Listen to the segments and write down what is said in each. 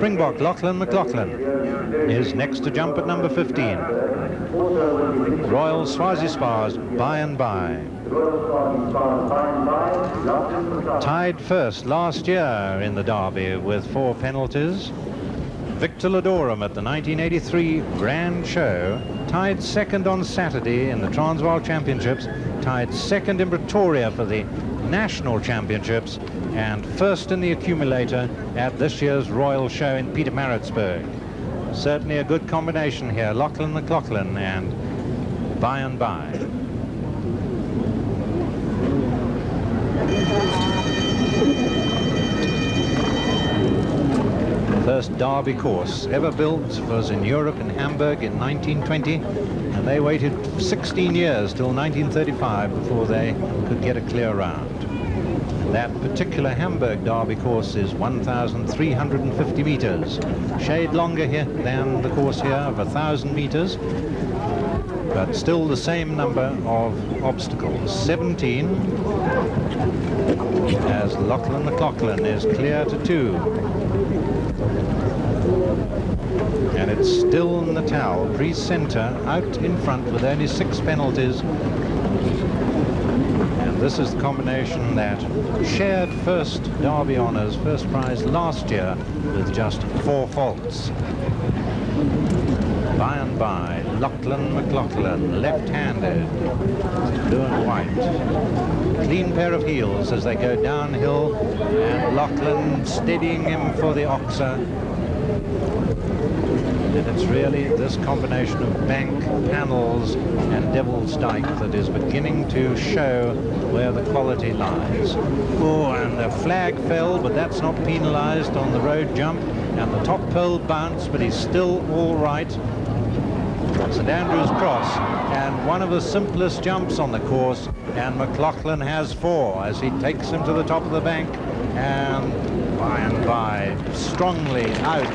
Springbok Lachlan McLaughlin is next to jump at number 15. Royal Swazi Spas By and By. Tied first last year in the Derby with 4 penalties. Victor Ladorum at the 1983 Grand Show, tied second on Saturday in the Transvaal Championships, tied second in Pretoria for the National Championships, and first in the accumulator at this year's Royal Show in Pietermaritzburg. Certainly a good combination here, Lachlan McLaughlin and By and By. First Derby course ever built was in Europe, in Hamburg in 1920, and they waited 16 years till 1935 before they could get a clear round. That particular Hamburg Derby course is 1,350 meters, shade longer here than the course here of 1,000 meters, but still the same number of obstacles, 17, as Lachlan McLaughlin is clear to 2. And it's still Natal, pre-center, out in front with only 6 penalties. And this is the combination that shared first Derby honours, first prize last year, with just 4 faults. By and By, Lachlan McLaughlin, left-handed, blue and white. Clean pair of heels as they go downhill, and Lachlan steadying him for the oxer. And it's really this combination of bank, panels, and Devil's Dyke that is beginning to show where the quality lies. Oh, and the flag fell, but that's not penalized on the road jump, and the top pole bounced, but he's still all right. St Andrew's Cross, and one of the simplest jumps on the course, and McLaughlin has 4 as he takes him to the top of the bank, and By strongly out.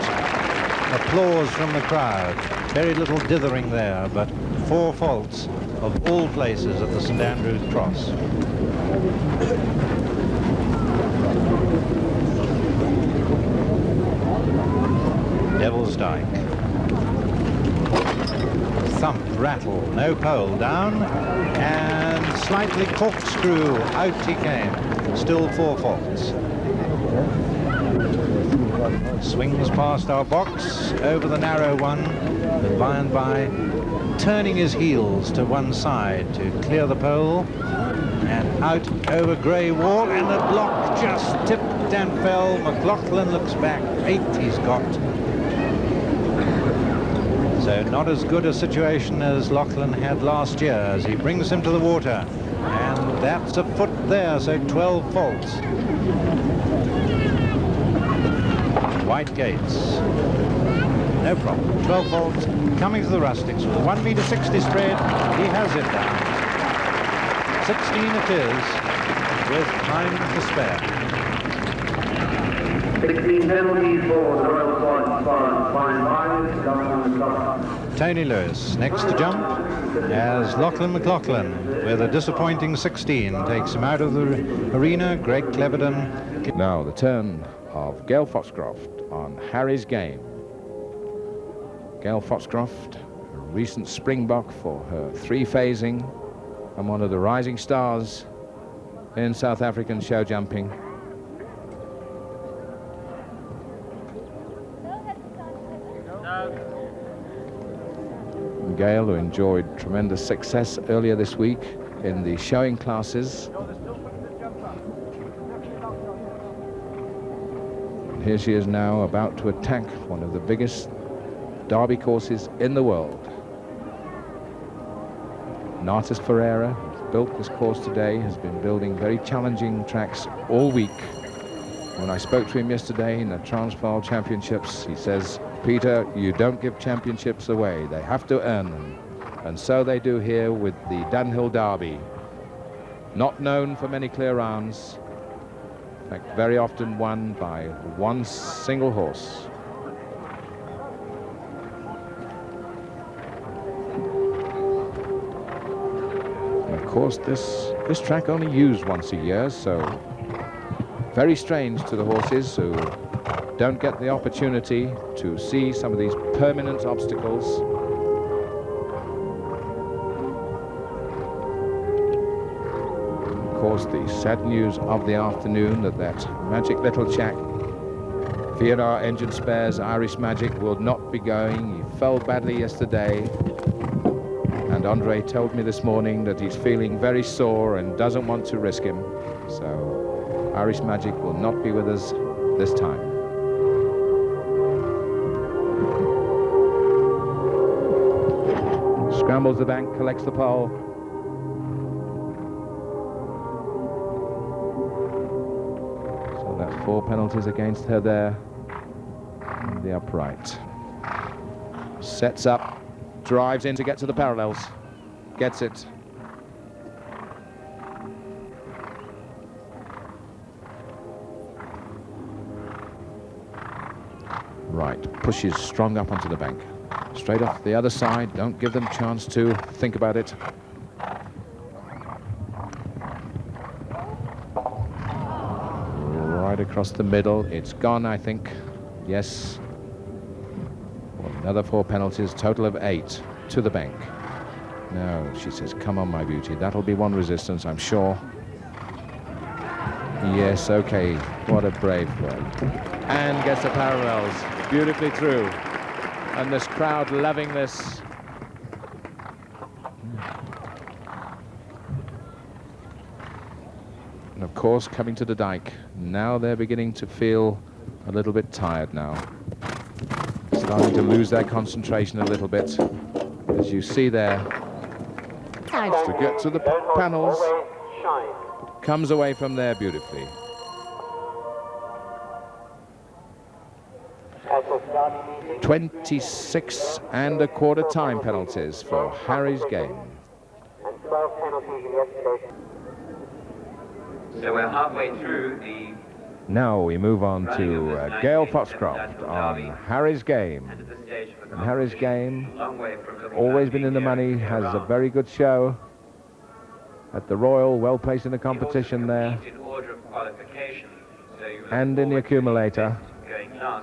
Applause from the crowd. Very little dithering there, but 4 faults of all places at the St Andrew's Cross. Devil's Dyke. Thump, rattle, no pole, down, and slightly corkscrew, out he came. Still 4 faults. Swings past our box, over the narrow one, but By and By turning his heels to one side to clear the pole, and out over grey wall, and the block just tipped and fell. McLaughlin looks back, 8 he's got. So not as good a situation as Lachlan had last year as he brings him to the water, and that's a foot there, so 12 faults. White Gates, no problem, 12 faults, coming to the rustics with a 1.60 m spread. He has it down. 16 it is, with time to spare. 16 penalties for the Royal Swan. Tony Lewis next to jump as Lachlan McLaughlin with a disappointing 16 takes him out of the arena. Greg Cleverton. Now the turn of Gail Foxcroft on Harry's Game. Gail Foxcroft, a recent Springbok for her 3-phasing and one of the rising stars in South African show jumping. Gail, who enjoyed tremendous success earlier this week in the showing classes. Here she is now about to attack one of the biggest Derby courses in the world. Nartis Ferreira has built this course today, has been building very challenging tracks all week. When I spoke to him yesterday in the Transvaal Championships, he says, Peter, you don't give championships away, they have to earn them. And so they do here with the Dunhill Derby. Not known for many clear rounds. In fact, very often won by one single horse. And of course, this track only used once a year, so very strange to the horses who don't get the opportunity to see some of these permanent obstacles. Of course, the sad news of the afternoon that magic little chap, VNR Engine Spares Irish Magic, will not be going. He fell badly yesterday, and Andre told me this morning that he's feeling very sore and doesn't want to risk him. So Irish Magic will not be with us this time. Scrambles the bank, collects the pole. So that's 4 penalties against her there. The upright. Sets up, drives in to get to the parallels. Gets it. Right, pushes strong up onto the bank. Straight off the other side, don't give them a chance to think about it. Right across the middle, it's gone, I think. Yes. Well, another 4 penalties, total of 8 to the bank. No, she says, come on, my beauty. That'll be one resistance, I'm sure. Yes, okay. What a brave girl. And gets the parallels beautifully through. And this crowd loving this. And of course, coming to the dike. Now they're beginning to feel a little bit tired now. Starting to lose their concentration a little bit. As you see there, tries to get to the panels. Comes away from there beautifully. .26¼ time penalties for Harry's game. And 12 penalties in yesterday. So we're halfway through the... Now we move on to Gail Foxcroft on Harry's game. And Harry's game, always been in the money, has a very good show at the Royal, well placed in the competition there, and in the accumulator.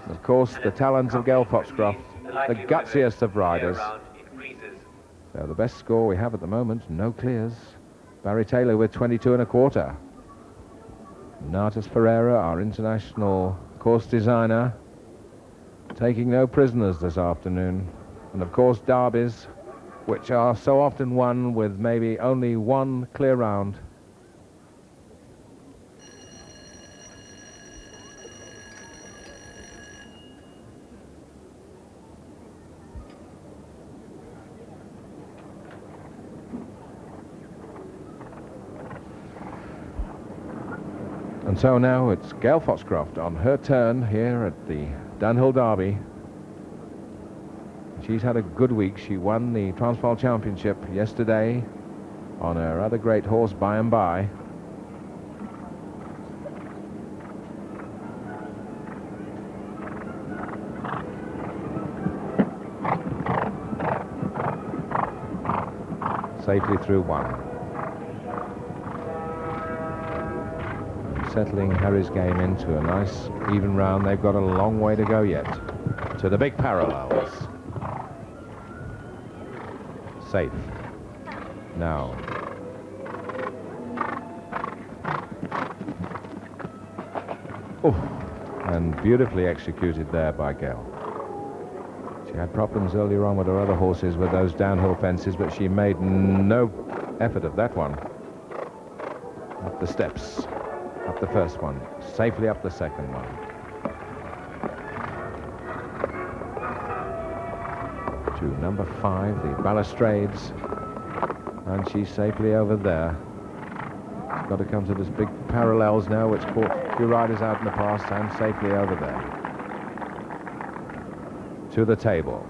Of course, the talents of Gail Foxcroft, the gutsiest of riders. So the best score we have at the moment, no clears. Barry Taylor with 22¼ Natas Ferreira, our international course designer, taking no prisoners this afternoon. And of course, derbies, which are so often won with maybe only one clear round. And so now it's Gail Foxcroft on her turn here at the Dunhill Derby. She's had a good week. She won the Transvaal Championship yesterday on her other great horse, By and By. Safely through one. Settling Harry's game into a nice even round. They've got a long way to go yet to the big parallels. Safe now. Oh, and beautifully executed there by Gail. She had problems earlier on with her other horses with those downhill fences, but she made no effort of that one. Up the steps. Up the first one, safely up the second one. To number 5, the balustrades, and she's safely over there. She's got to come to this big parallels now, which caught a few riders out in the past, and safely over there. To the table.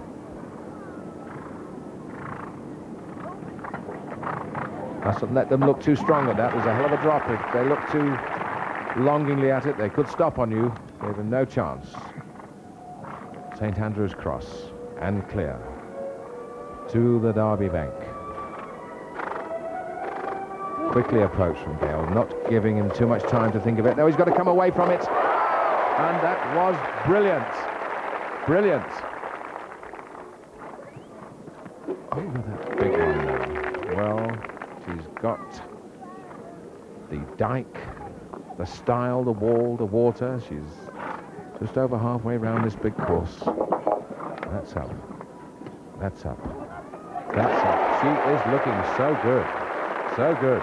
Mustn't let them look too strong at that. There's a hell of a drop. If they look too longingly at it, they could stop on you. Gave them no chance. St. Andrew's Cross and clear to the Derby bank. Quickly approached from Gale, not giving him too much time to think of it. Now he's got to come away from it. And that was brilliant. Brilliant. Over that big one now. Well, she's got the dike, the style, the wall, the water. She's just over halfway around this big course. That's up. That's up. That's up. She is looking so good. So good.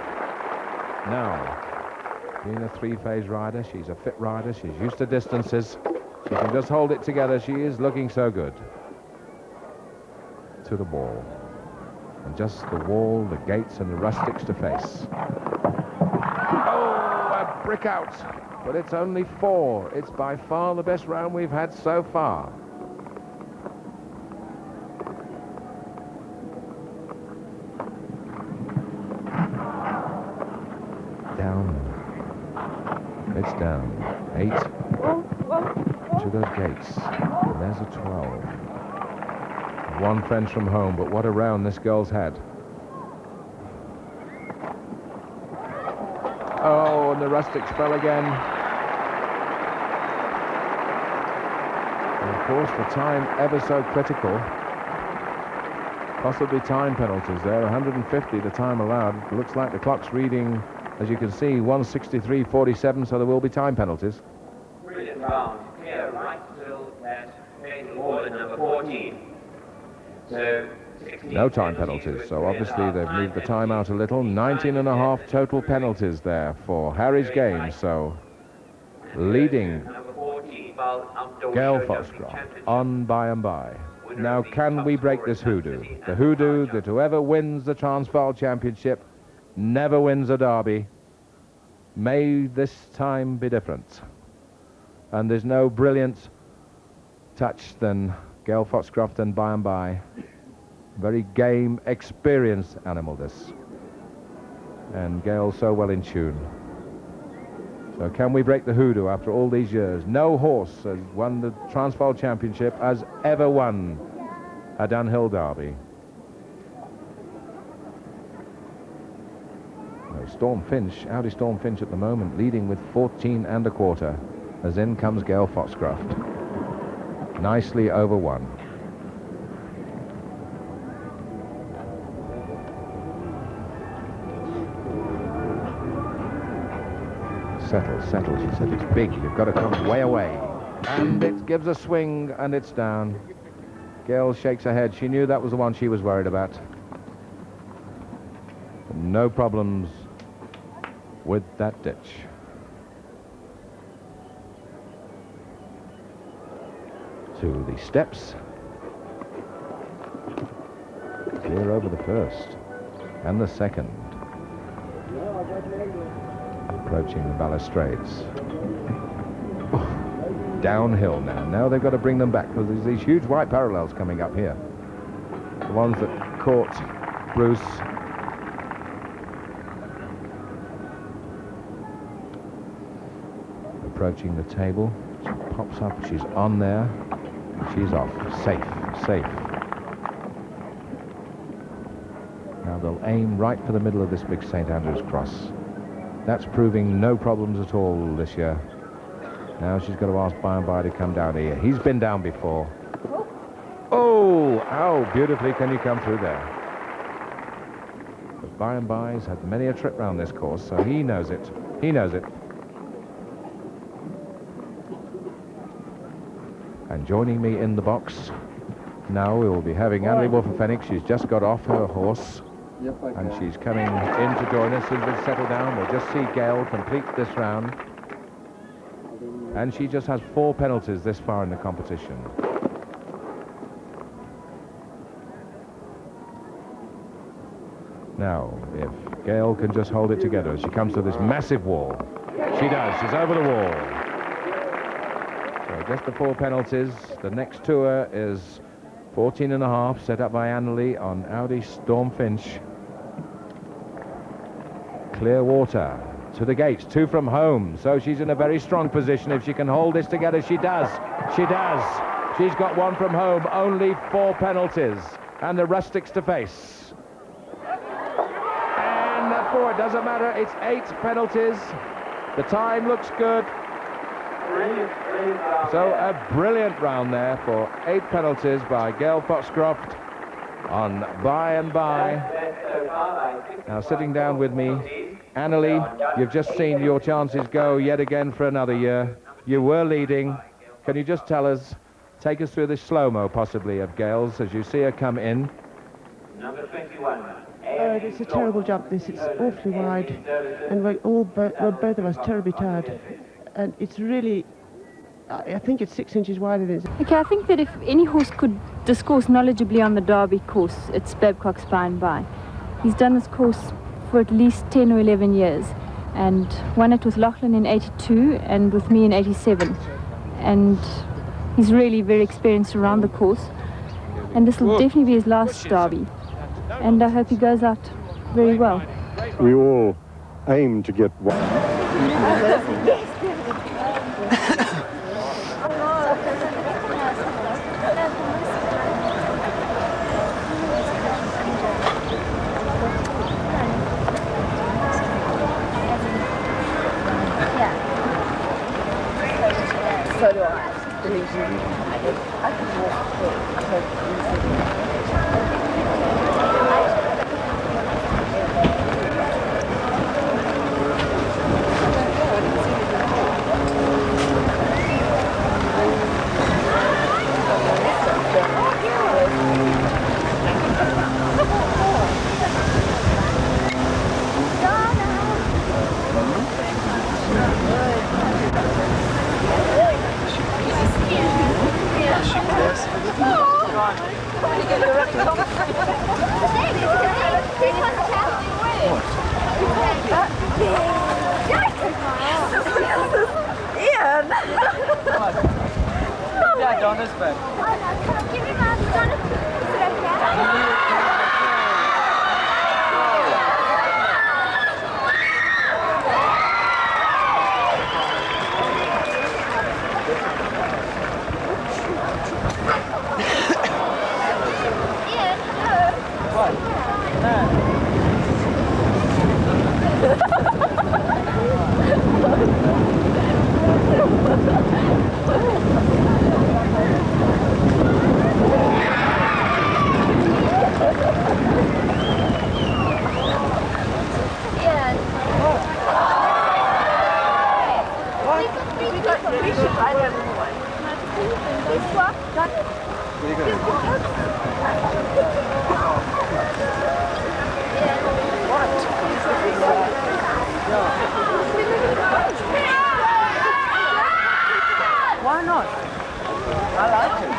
Now, being a three-phase rider, she's a fit rider. She's used to distances. She can just hold it together. She is looking so good. To the wall. And just the wall, the gates, and the rustics to face. Oh, a brick out. But it's only 4. It's by far the best round we've had so far. Down. It's down. 8. To those gates. And there's a 12. 1 French from home, but what a round this girl's had. Oh, and the rustics fell again. And of course, the time ever so critical. Possibly time penalties there. 150 the time allowed. Looks like the clock's reading, as you can see, 163.47, so there will be time penalties. Brilliant round. Clear right still at phase order number 14. So no time penalties, so obviously they've moved the time out a little. 19.5 total penalties there for Harry's game, so leading Gail Foxcroft on by and by. Now, can we break this hoodoo? The hoodoo that whoever wins the Transvaal Championship never wins a derby. May this time be different. And there's no brilliant touch than Gail Foxcroft and by and by. Very game, experienced animal, this. And Gail so well in tune. So can we break the hoodoo after all these years? No horse has won the Transvaal Championship, has ever won a Dunhill Derby. No, Storm Finch, Audi Storm Finch at the moment, leading with 14 1/4, as in comes Gail Foxcroft. Nicely over 1. Settle, settle, she said. It's big. You've got to come way away. And it gives a swing, and it's down. Gail shakes her head. She knew that was the one she was worried about. No problems with that ditch. To the steps. Clear over the first and the second. Approaching the balustrades. Oh, downhill now. Now they've got to bring them back because there's these huge white parallels coming up here. The ones that caught Bruce. Approaching the table. She pops up. She's on there. She's off. Safe. Safe. Now they'll aim right for the middle of this big St. Andrew's cross. That's proving no problems at all this year. Now she's got to ask by and by to come down here. He's been down before. Oh, how beautifully can you come through there? But by and by's had many a trip round this course, so he knows it. He knows it. And joining me in the box now, we will be having Annelie Wolfer-Fenwick. She's just got off her horse. And she's coming in to join us. She's been settled down. We'll just see Gail complete this round. And she just has 4 penalties this far in the competition. Now, if Gail can just hold it together as she comes to this massive wall. She does. She's over the wall. So just the 4 penalties. The next tour is 14.5, set up by Annelie on Audi Storm Finch. Clear water to the gates, 2 from home, so she's in a very strong position. If she can hold this together, she does. She does. She's got 1 from home, only 4 penalties, and the rustics to face. And that 4, it doesn't matter, it's 8 penalties. The time looks good. So a brilliant round there for 8 penalties by Gail Foxcroft on By and By. Now sitting down with me, Annalie, you've just seen your chances go yet again for another year. You were leading. Can you just tell us, take us through this slow-mo possibly of Gail's as you see her come in? Number 21. It's a terrible jump, this. It's awfully wide, and we're both of us terribly tired. And it's really, I think it's 6 inches wider than it is. Okay, I think that if any horse could discourse knowledgeably on the Derby course, it's Babcock's By and By. He's done this course for at least 10 or 11 years, and won it with Lachlan in 82 and with me in 87. And he's really very experienced around the course. And this will definitely be his last Derby. And I hope he goes out very well. We all aim to get one. So do I. Yeah, Donna's back. Give me my Donna. Why not? I like it.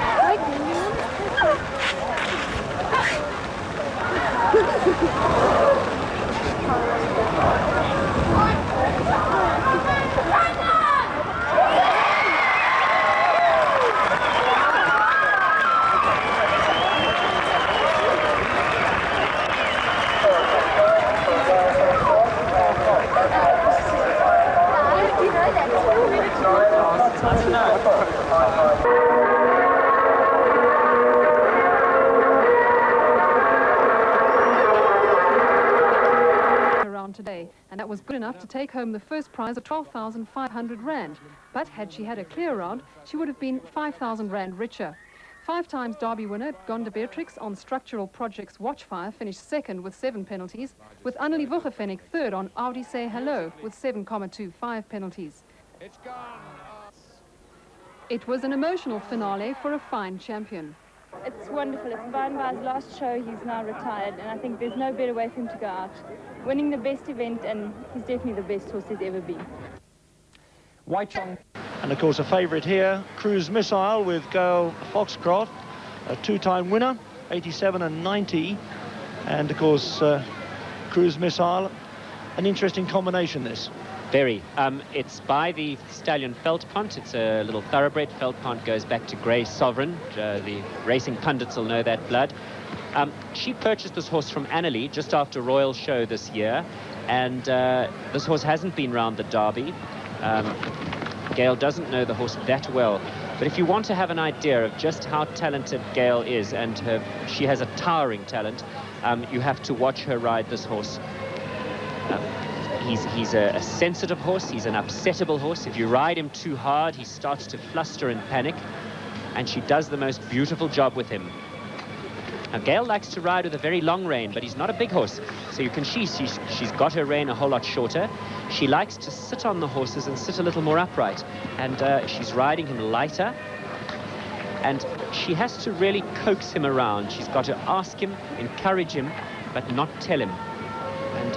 Today, and that was good enough to take home the first prize of 12,500 Rand. But had she had a clear round, she would have been 5,000 Rand richer. 5 times Derby winner Gonda Beatrix on Structural Projects Watchfire finished second with 7 penalties, with Annelie Vuchefennig third on Audi Say Hello with 7,25 penalties. It's gone. It was an emotional finale for a fine champion. It's wonderful. It's By and By's last show. He's now retired, and I think there's no better way for him to go out. Winning the best event, and he's definitely the best horse there's ever been. Waichong. And of course a favourite here, Cruise Missile with Gail Foxcroft, a 2-time winner, 87 and 90. And of course Cruise Missile, an interesting combination this. Very. It's by the stallion Veldpont. It's a little thoroughbred. Veldpont goes back to Grey Sovereign. The racing pundits will know that blood. She purchased this horse from Annalie just after Royal Show this year, and this horse hasn't been round the Derby. Gail doesn't know the horse that well, but if you want to have an idea of just how talented Gail is, and she has a towering talent, you have to watch her ride this horse. He's a sensitive horse. He's an upsettable horse. If you ride him too hard, he starts to fluster and panic. And she does the most beautiful job with him. Now, Gail likes to ride with a very long rein, but he's not a big horse. So you can see she's got her rein a whole lot shorter. She likes to sit on the horses and sit a little more upright. And she's riding him lighter. And she has to really coax him around. She's got to ask him, encourage him, but not tell him. And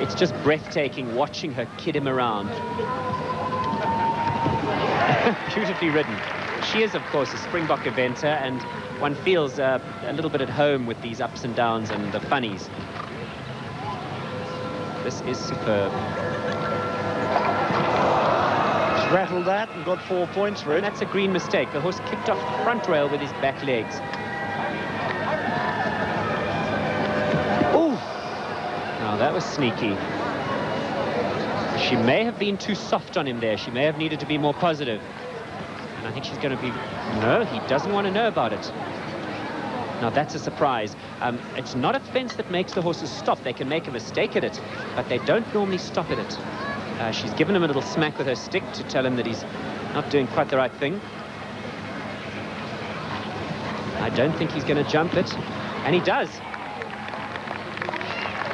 it's just breathtaking watching her kid him around. Beautifully ridden. She is, of course, a Springbok eventer, and one feels a little bit at home with these ups and downs and the funnies. This is superb. He's rattled that and got 4 points for it. And that's a green mistake. The horse kicked off the front rail with his back legs. Oh! Now, that was sneaky. She may have been too soft on him there. She may have needed to be more positive. And I think she's going to be... No, he doesn't want to know about it. Now, that's a surprise. It's not a fence that makes the horses stop. They can make a mistake at it, but they don't normally stop at it. She's given him a little smack with her stick to tell him that he's not doing quite the right thing. I don't think he's going to jump it. And he does.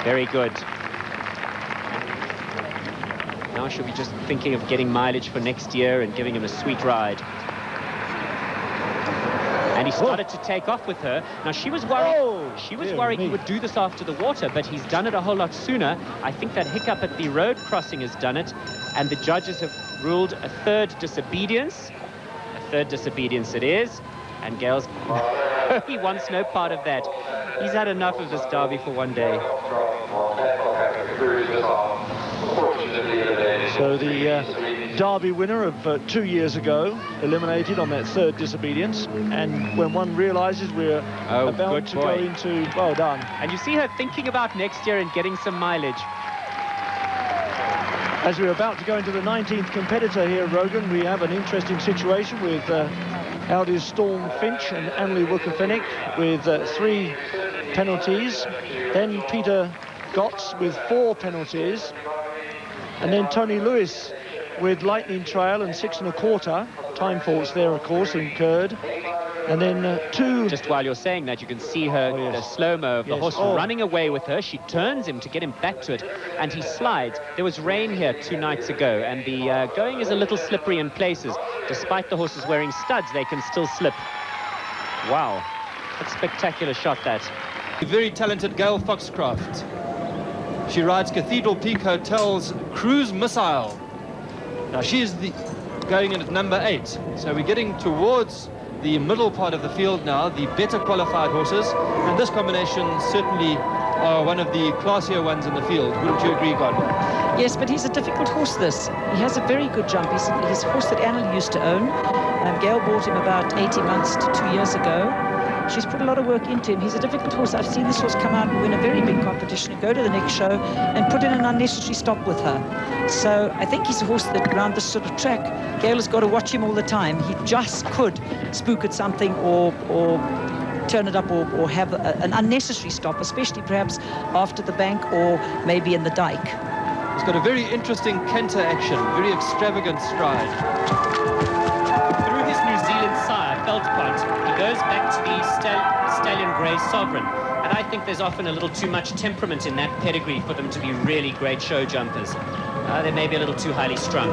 Very good. Now she'll be just thinking of getting mileage for next year and giving him a sweet ride. And he started to take off with her. Now, she was worried he would do this after the water, but he's done it a whole lot sooner. I think that hiccup at the road crossing has done it, and the judges have ruled a third disobedience. A third disobedience it is, and Gail's... he wants no part of that. He's had enough of this derby for one day. So the derby winner of 2 years ago, eliminated on that third disobedience. And when one realizes we're about to go into... Well done. And you see her thinking about next year and getting some mileage. As we're about to go into the 19th competitor here, Rogan, we have an interesting situation with Aldis Storm Finch and Annalie Wukafenik with 3 penalties. Then Peter Gotts with 4 penalties. And then Tony Lewis with lightning trail and 6 1/4. Time faults there, of course, incurred. And then 2... Just while you're saying that, you can see her, the slow-mo of the horse running away with her. She turns him to get him back to it, and he slides. There was rain here 2 nights ago, and the going is a little slippery in places. Despite the horses wearing studs, they can still slip. Wow. That's a spectacular shot, that. Very talented Gail Foxcroft. She rides Cathedral Peak Hotel's Cruise Missile. Now she's going in at number 8. So we're getting towards the middle part of the field now, the better qualified horses. And this combination certainly are one of the classier ones in the field. Wouldn't you agree, Gordon? Yes, but he's a difficult horse, this. He has a very good jump. He's a horse that Annalie used to own. Gail bought him about 18 months to 2 years ago. She's put a lot of work into him. He's a difficult horse. I've seen this horse come out and win a very big competition and go to the next show and put in an unnecessary stop with her. So I think he's a horse that around this sort of track, Gail has got to watch him all the time. He just could spook at something or turn it up or have an unnecessary stop, especially perhaps after the bank or maybe in the dike. He's got a very interesting canter action, very extravagant stride. Through his New Zealand sire, Veldpont, he goes back to the Stallion Grey Sovereign. And I think there's often a little too much temperament in that pedigree for them to be really great show jumpers. They may be a little too highly strung.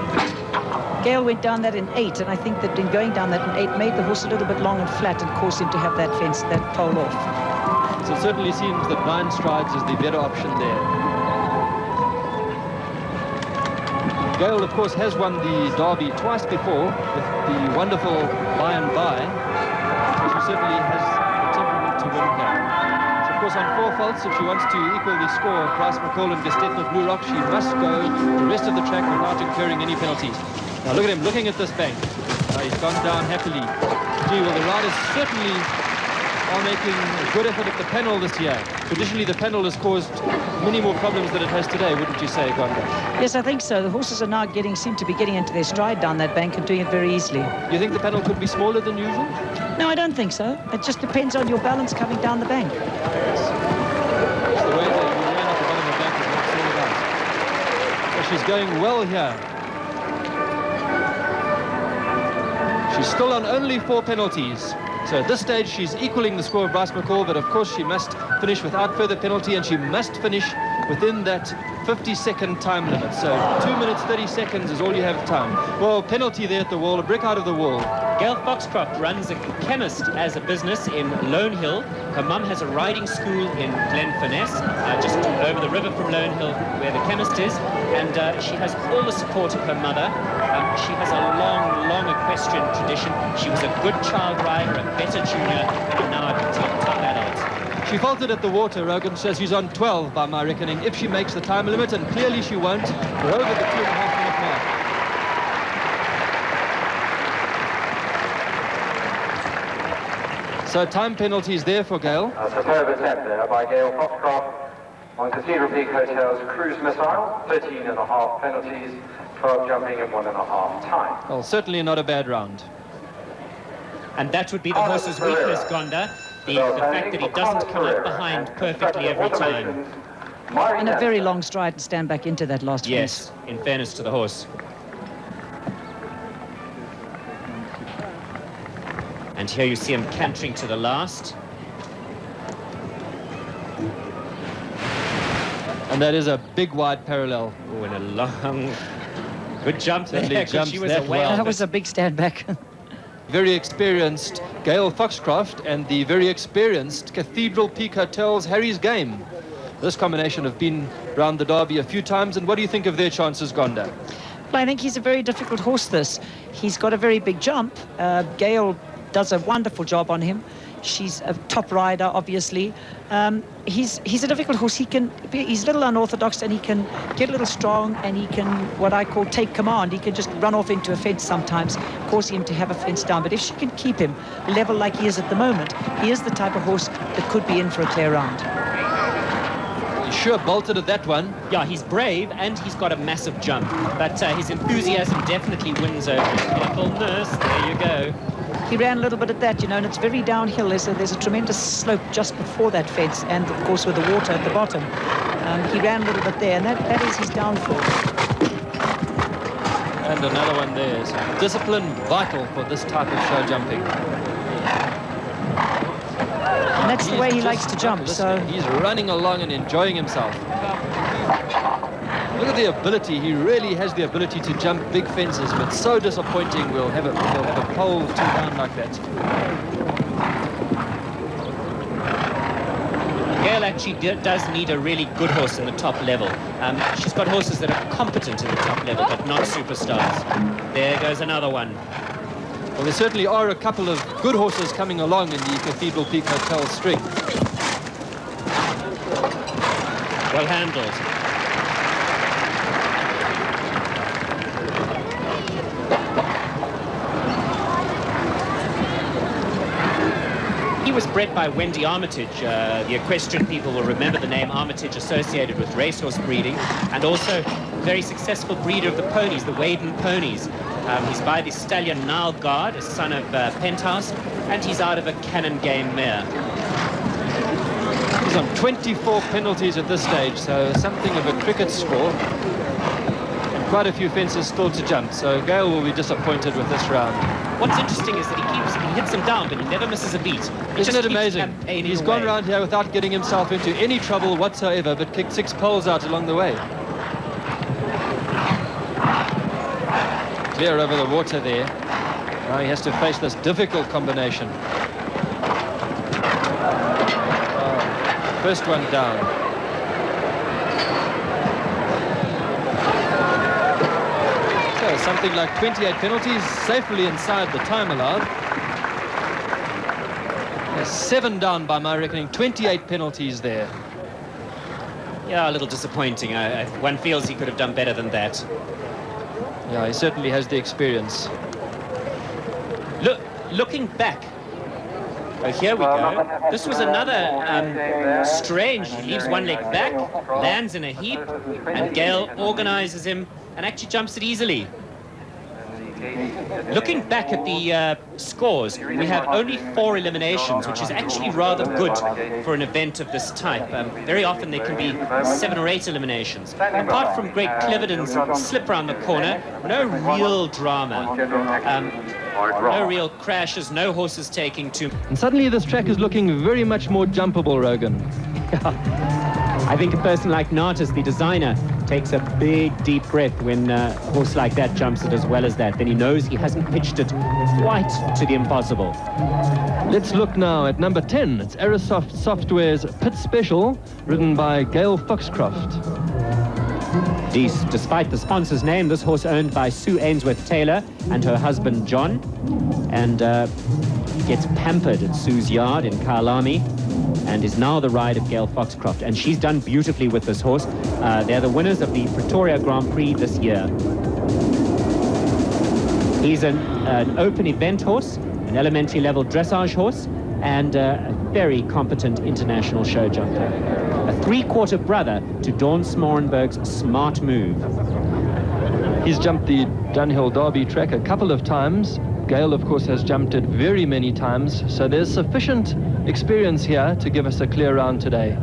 Gail went down that in 8, and I think that in going down that in 8 made the horse a little bit long and flat and caused him to have that fence, that pole off. So it certainly seems that 9 strides is the better option there. Gail, of course, has won the Derby twice before with the wonderful By and By. She certainly has the temperament to win here. So, of course, on 4 faults, if she wants to equal the score of Price McCall and Gestetner Blue Rock, she must go the rest of the track without incurring any penalties. Now, look at him looking at this bank. He's gone down happily. Gee, well, the riders certainly are making a good effort at the panel this year. Traditionally, the panel has caused many more problems than it has today, wouldn't you say, Gonda? Yes, I think so. The horses are now seem to be getting into their stride down that bank and doing it very easily. You think the panel could be smaller than usual? No, I don't think so. It just depends on your balance coming down the bank. Yes. It's the way that you land at the bottom of the bank is what it's all about. she's going well here. She's still on only 4 penalties. So at this stage, she's equaling the score of Bryce McCall, but of course she must finish without further penalty, and she must finish within that 50-second time limit. So 2 minutes 30 seconds is all you have time. Well, penalty there at the wall, a brick out of the wall. Gail Foxcroft runs a chemist as a business in Lone Hill. Her mum has a riding school in Glenferness, just over the river from Lone Hill, where the chemist is, and she has all the support of her mother. She has a long equestrian tradition. She was a good child rider, a better junior, and now a top adult. She faltered at the water. Rogan says she's on 12 by my reckoning if she makes the time limit, and clearly she won't. We're over the 2.5-minute mark. So time penalties there for Gail. A superb attempt there by Gail Foxcroft on Cathedral Peak Hotel's cruise missile. 13.5 penalties, 12 jumping and 1.5 time. Well, certainly not a bad round. And that would be the horse's weakness, Gonda. The fact that he doesn't come up behind perfectly every time. And a very long stride to stand back into that last Yes, in fairness to the horse. And here you see him cantering to the last. And that is a big wide parallel. Oh, and a long, good jump there. Jumped She was that away. well. That was a big stand back. Very experienced Gail Foxcroft and the very experienced Cathedral Peak Hotel's Harry's Game. This combination have been round the Derby a few times, and what do you think of their chances, Gonda? Well, I think he's a very difficult horse, this. He's got a very big jump. Gail does a wonderful job on him. She's a top rider, obviously. He's a difficult horse. He's a little unorthodox, and he can get a little strong, and he can, what I call, take command. He can just run off into a fence sometimes, causing him to have a fence down. But if she can keep him level like he is at the moment, he is the type of horse that could be in for a clear round. He sure bolted at that one. Yeah, he's brave, and he's got a massive jump. But his enthusiasm definitely wins over his carefulness. There you go. He ran a little bit at that, you know, and it's very downhill. There's a tremendous slope just before that fence, and of course with the water at the bottom. He ran a little bit there, and that is his downfall. And another one there. So discipline vital for this type of show jumping. And that's the way he likes to jump. So he's running along and enjoying himself. Look at the ability. He really has the ability to jump big fences, but so disappointing. We'll have a pole too down like that. Gail actually does need a really good horse in the top level. She's got horses that are competent in the top level, but not superstars. There goes another one. Well, there certainly are a couple of good horses coming along in the Cathedral Peak Hotel string. Well handled. He was bred by Wendy Armitage. The equestrian people will remember the name Armitage associated with racehorse breeding, and also very successful breeder of the ponies, the Waden ponies. He's by the stallion Nile Guard, a son of Penthouse, and he's out of a Cannon Game mare. He's on 24 penalties at this stage, so something of a cricket score. And quite a few fences still to jump, so Gail will be disappointed with this round. What's interesting is that he hits them down, but he never misses a beat. Isn't it amazing? He's gone round here without getting himself into any trouble whatsoever, but kicked 6 poles out along the way. Clear over the water there. Now he has to face this difficult combination. First one down. So something like 28 penalties, safely inside the time allowed. 7 down by my reckoning, 28 penalties there. Yeah, a little disappointing. One feels he could have done better than that. Yeah, he certainly has the experience. Looking back. Oh, here we go. This was another strange. He leaves one leg back, lands in a heap, and Gail organizes him and actually jumps it easily. Looking back at the scores, we have only 4 eliminations, which is actually rather good for an event of this type. Very often there can be 7 or 8 eliminations. Apart from Greg Clevedon's slip around the corner, no real drama. No real crashes, no horses taking too... And suddenly this track is looking very much more jumpable, Rogan. I think a person like Natas, the designer, takes a big, deep breath when a horse like that jumps it as well as that. Then he knows he hasn't pitched it quite to the impossible. Let's look now at number 10. It's Aerosoft Software's Pit Special, ridden by Gail Foxcroft. Despite the sponsor's name, this horse owned by Sue Ainsworth Taylor and her husband John, and gets pampered at Sue's yard in Kyalami, and is now the ride of Gail Foxcroft. And she's done beautifully with this horse. They're the winners of the Pretoria Grand Prix this year. He's an open event horse, an elementary level dressage horse, and a very competent international show jumper. A 3/4 brother to Dawn Smorenberg's Smart Move. He's jumped the Dunhill Derby track a couple of times. Gail, of course, has jumped it very many times, so there's sufficient experience here to give us a clear round today.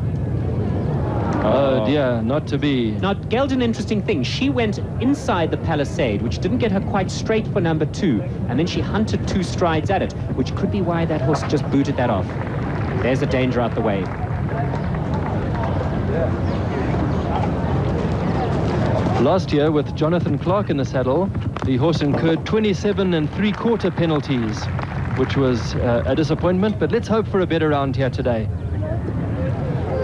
Oh dear, not to be. Now, Gail did an interesting thing. She went inside the palisade, which didn't get her quite straight for number 2, and then she hunted 2 strides at it, which could be why that horse just booted that off. There's the danger out the way. Last year, with Jonathan Clark in the saddle, the horse incurred 27 3/4 penalties, which was a disappointment, but let's hope for a better round here today.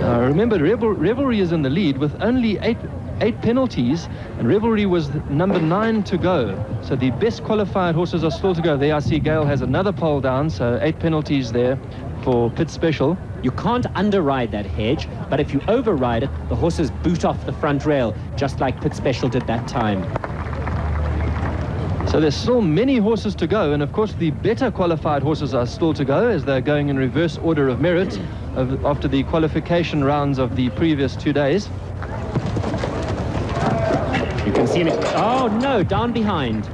Remember, Revelry is in the lead with only 8 penalties, and Revelry was number 9 to go. So the best qualified horses are still to go. There I see Gail has another pole down, so 8 penalties there for Pit Special. You can't underride that hedge, but if you override it, the horses boot off the front rail, just like Pit Special did that time. So there's still many horses to go, and of course the better qualified horses are still to go, as they're going in reverse order of merit after the qualification rounds of the previous 2 days. You can see him. Oh no, down behind.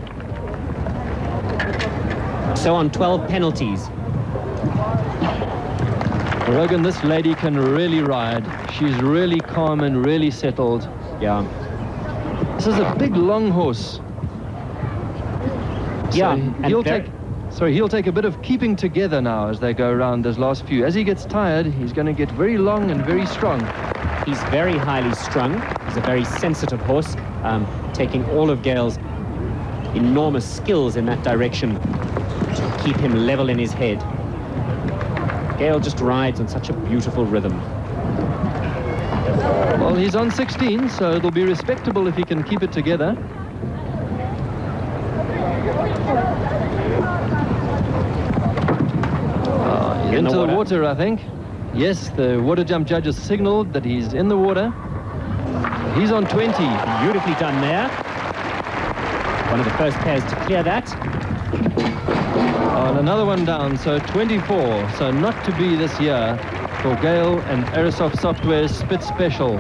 So on 12 penalties. Rogan, this lady can really ride. She's really calm and really settled. Yeah. This is a big, long horse. Yeah, so he'll take a bit of keeping together now as they go around those last few. As he gets tired, he's going to get very long and very strong. He's very highly strung. He's a very sensitive horse, taking all of Gail's enormous skills in that direction to keep him level in his head. Gail just rides on such a beautiful rhythm. Well, he's on 16, so it'll be respectable if he can keep it together. Into the water, I think. Yes, the water jump judge has signaled that he's in the water. He's on 20. Beautifully done there. One of the first pairs to clear that. And another one down, so 24. So not to be this year for Gail and Aerosoft Software's Spit Special.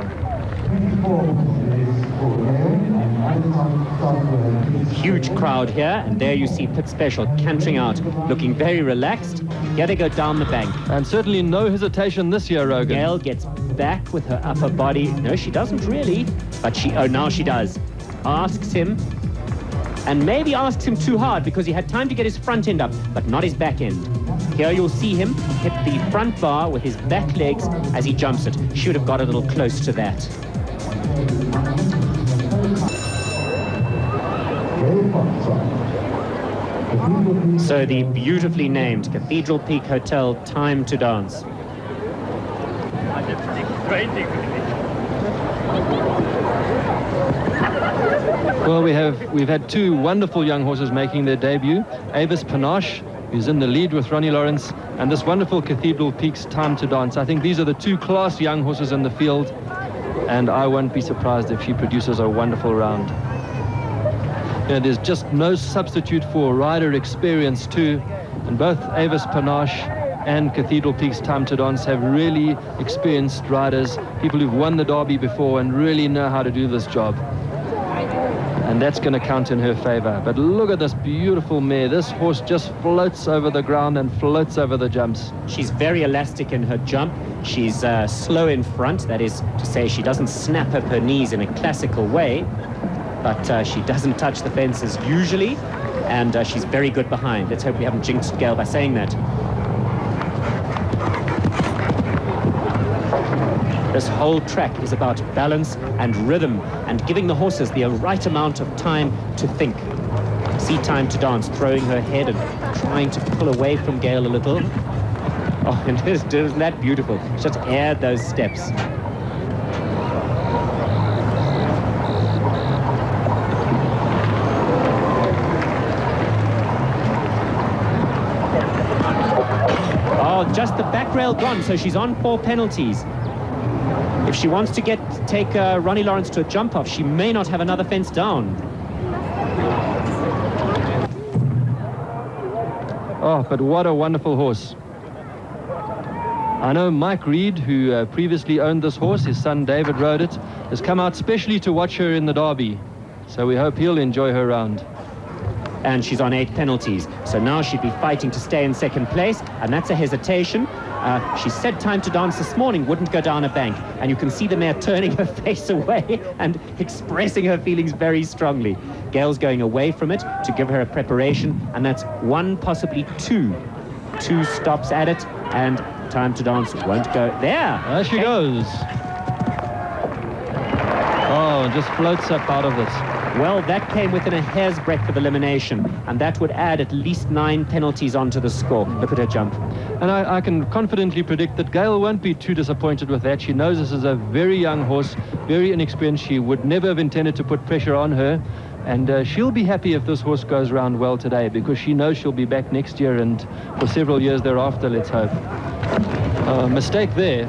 Huge crowd here, and there you see Pit Special cantering out, looking very relaxed. Here they go down the bank. And certainly no hesitation this year, Rogan. Gail gets back with her upper body. No, she doesn't really, but now she does. Asks him, and maybe asks him too hard because he had time to get his front end up, but not his back end. Here you'll see him hit the front bar with his back legs as he jumps it. Should have got a little close to that. So the beautifully named Cathedral Peak Hotel Time to Dance. Well, we've had 2 wonderful young horses making their debut. Avis Panache, who's in the lead with Ronnie Lawrence, and this wonderful Cathedral Peak's Time to Dance. I think these are the 2 class young horses in the field, and I won't be surprised if she produces a wonderful round. You know, there's just no substitute for rider experience too, and both Avis Panache and Cathedral Peak's Time to Dance have really experienced riders, people who've won the Derby before and really know how to do this job. and that's going to count in her favor. But look at this beautiful mare. This horse just floats over the ground and floats over the jumps. She's very elastic in her jump. She's slow in front, that is to say she doesn't snap up her knees in a classical way, but she doesn't touch the fences usually, and she's very good behind. Let's hope we haven't jinxed Gail by saying that. This whole track is about balance and rhythm and giving the horses the right amount of time to think. See Time to Dance throwing her head and trying to pull away from Gail a little. Oh, and isn't that beautiful? Just aired those steps. Oh, just the back rail gone, so she's on 4 penalties. If she wants to take Ronnie Lawrence to a jump off, she may not have another fence down. Oh, but what a wonderful horse. I know Mike Reed, who previously owned this horse, his son David rode it, has come out specially to watch her in the Derby. So we hope he'll enjoy her round. And she's on 8 penalties. So now she'd be fighting to stay in second place, and that's a hesitation. She said Time to Dance this morning wouldn't go down a bank, and you can see the mare turning her face away and expressing her feelings very strongly. Gail's going away from it to give her a preparation, and that's 1, possibly 2 stops at it, and Time to Dance won't go there. There she goes. Oh, just floats up out of this. Well, that came within a hair's breadth of elimination, and that would add at least 9 penalties onto the score. Look at her jump. And I can confidently predict that Gail won't be too disappointed with that. She knows this is a very young horse, very inexperienced. She would never have intended to put pressure on her, and she'll be happy if this horse goes round well today, because she knows she'll be back next year and for several years thereafter, let's hope. Mistake there.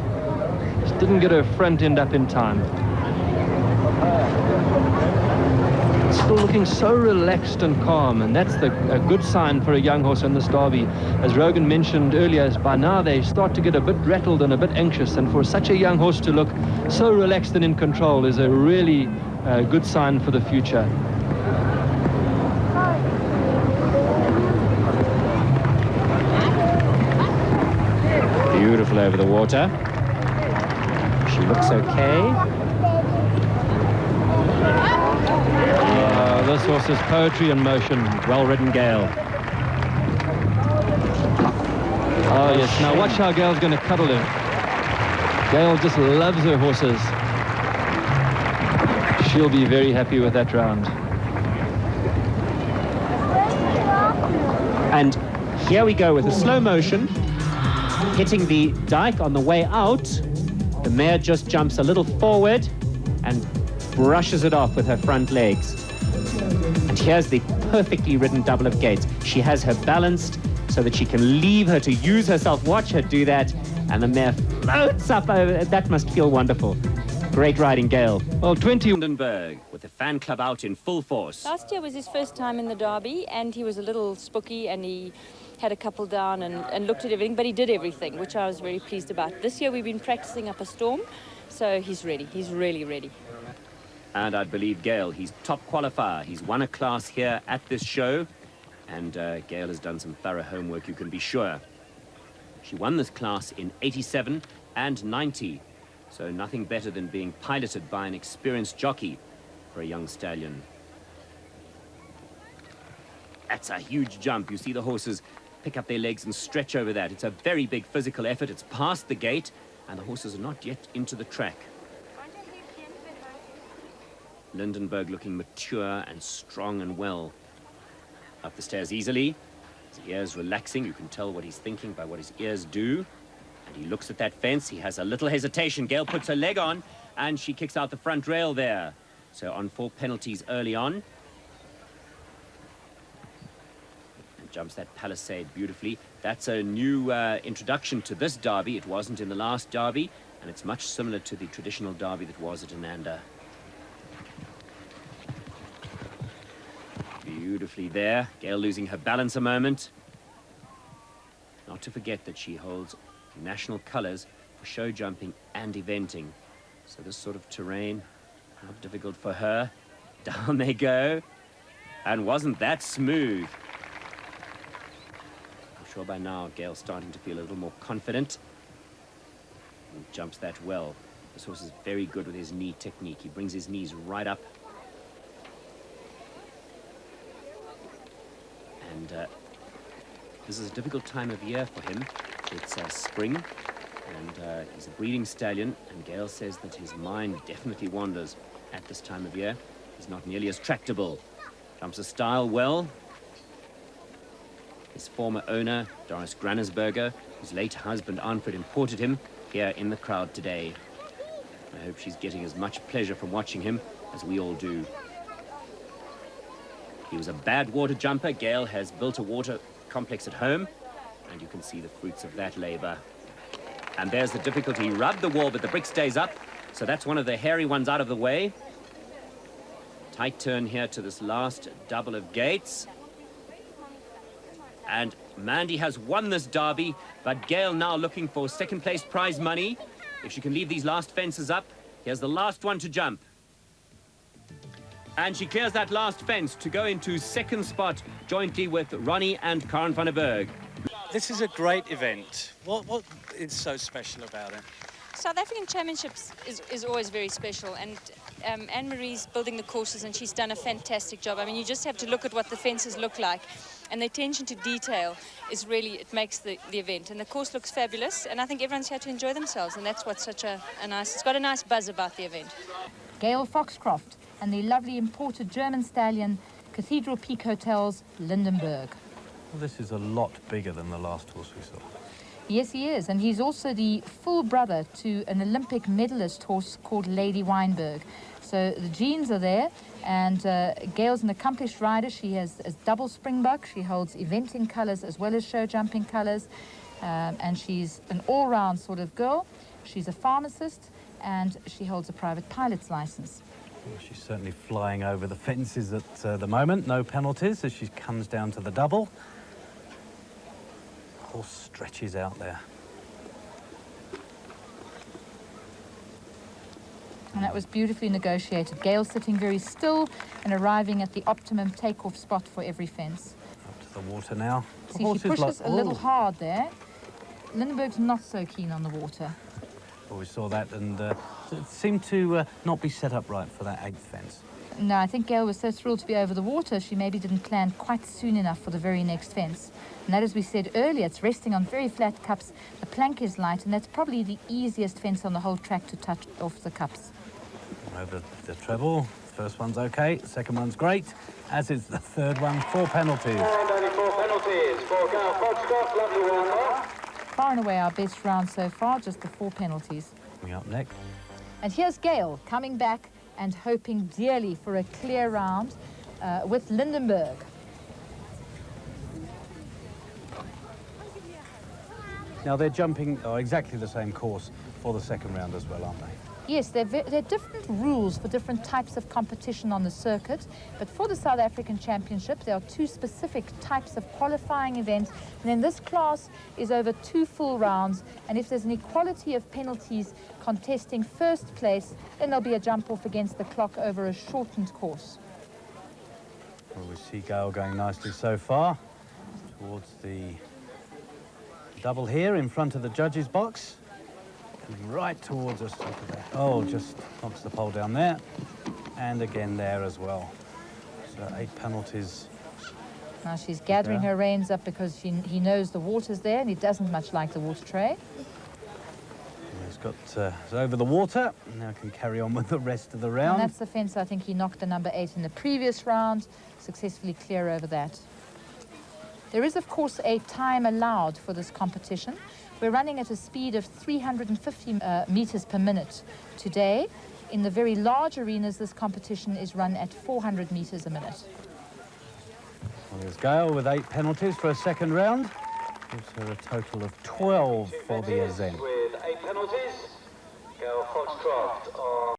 Just didn't get her front end up in time. Still looking so relaxed and calm, and that's a good sign for a young horse in this Derby. As Rogan mentioned earlier, by now they start to get a bit rattled and a bit anxious, and for such a young horse to look so relaxed and in control is a really good sign for the future. Beautiful over the water. She looks okay. This horse is poetry in motion. Well-ridden Gail. Oh, yes. Now watch how Gail's going to cuddle her. Gail just loves her horses. She'll be very happy with that round. And here we go with a slow motion, hitting the dike on the way out. The mare just jumps a little forward and brushes it off with her front legs. And here's the perfectly ridden double of gates. She has her balanced so that she can leave her to use herself. Watch her do that, and the mare floats up over. That must feel wonderful. Great riding, Gail. Well, 20 Lindenberg with the fan club out in full force. Last year was his first time in the Derby, and he was a little spooky, and he had a couple down and looked at everything, but he did everything, which I was very pleased about. This year we've been practicing up a storm, so he's ready. He's really ready. And I'd believe Gail, he's top qualifier. He's won a class here at this show, and Gail has done some thorough homework, you can be sure. She won this class in 87 and 90, so nothing better than being piloted by an experienced jockey for a young stallion. That's a huge jump. You see the horses pick up their legs and stretch over that. It's a very big physical effort. It's past the gate, and the horses are not yet into the track. Lindenberg looking mature and strong and well. Up the stairs easily. His ears relaxing. You can tell what he's thinking by what his ears do. And he looks at that fence. He has a little hesitation. Gail puts her leg on, and she kicks out the front rail there. So on 4 penalties early on. And jumps that palisade beautifully. That's a new introduction to this Derby. It wasn't in the last Derby, and it's much similar to the traditional Derby that was at Ananda. Beautifully there. Gail losing her balance a moment. Not to forget that she holds national colours for show jumping and eventing. So this sort of terrain, not difficult for her. Down they go. And wasn't that smooth? I'm sure by now Gail's starting to feel a little more confident. And jumps that well. This horse is very good with his knee technique. He brings his knees right up. And this is a difficult time of year for him. It's spring, and he's a breeding stallion, and Gail says that his mind definitely wanders at this time of year. He's not nearly as tractable. Jumps a style well. His former owner, Doris Granisberger, whose late husband Arnfred imported him, here in the crowd today. I hope she's getting as much pleasure from watching him as we all do. He was a bad water jumper. Gail has built a water complex at home, and you can see the fruits of that labor. And there's the difficulty. He rubbed the wall, but the brick stays up, so that's one of the hairy ones out of the way. Tight turn here to this last double of gates. And Mandy has won this derby, but Gail now looking for second place prize money. If she can leave these last fences up, here's the last one to jump. And she clears that last fence to go into second spot jointly with Ronnie and Karen van der Berg. This is a great event. What is so special about it? South African Championships is always very special, and Anne-Marie's building the courses, and she's done a fantastic job. I mean, you just have to look at what the fences look like, and the attention to detail is really, it makes the event. And the course looks fabulous, and I think everyone's here to enjoy themselves, and that's what's such a nice, it's got a nice buzz about the event. Gail Foxcroft and the lovely imported German stallion, Cathedral Peak Hotel's Lindenberg. Well, this is a lot bigger than the last horse we saw. Yes, he is, and he's also the full brother to an Olympic medalist horse called Lady Weinberg. So the genes are there, and Gail's an accomplished rider. She has a double springbuck. She holds eventing colours as well as show jumping colours, and she's an all-round sort of girl. She's a pharmacist, and she holds a private pilot's license. Well, she's certainly flying over the fences at the moment. No penalties as she comes down to the double. Horse stretches out there. And that was beautifully negotiated. Gail sitting very still and arriving at the optimum takeoff spot for every fence. Up to the water now. See, she pushes a little hard there. Lindenberg's not so keen on the water. Well, we saw that, and it seemed to not be set up right for that 8th fence. No, I think Gail was so thrilled to be over the water, she maybe didn't plan quite soon enough for the very next fence. And that, as we said earlier, it's resting on very flat cups. The plank is light, and that's probably the easiest fence on the whole track to touch off the cups. Over the treble. First one's okay, the second one's great, as is the third one. 4 penalties. And only 4 penalties for Gail Foxcroft. Lovely round. Far and away our best round so far, just the 4 penalties. Coming up next. And here's Gail coming back and hoping dearly for a clear round with Lindenberg. Now they're jumping exactly the same course for the second round as well, aren't they? Yes, there are different rules for different types of competition on the circuit, but for the South African Championship there are 2 specific types of qualifying events, and then this class is over 2 full rounds, and if there's an equality of penalties contesting first place, then there'll be a jump off against the clock over a shortened course. Well, we see Gail going nicely so far towards the double here in front of the judges' box. Right towards us. Oh, just knocks the pole down there. And again there as well. So 8 penalties. Now she's gathering her reins up because he knows the water's there and he doesn't much like the water tray. He's got he's over the water. Now can carry on with the rest of the round. And that's the fence I think he knocked the number 8 in the previous round. Successfully clear over that. There is, of course, a time allowed for this competition. We're running at a speed of 350 meters per minute today. In the very large arenas, this competition is run at 400 meters a minute. Well, there's Gail with 8 penalties for a second round. Gives her a total of 12 for the event. With 8 penalties, Gail Foxcroft on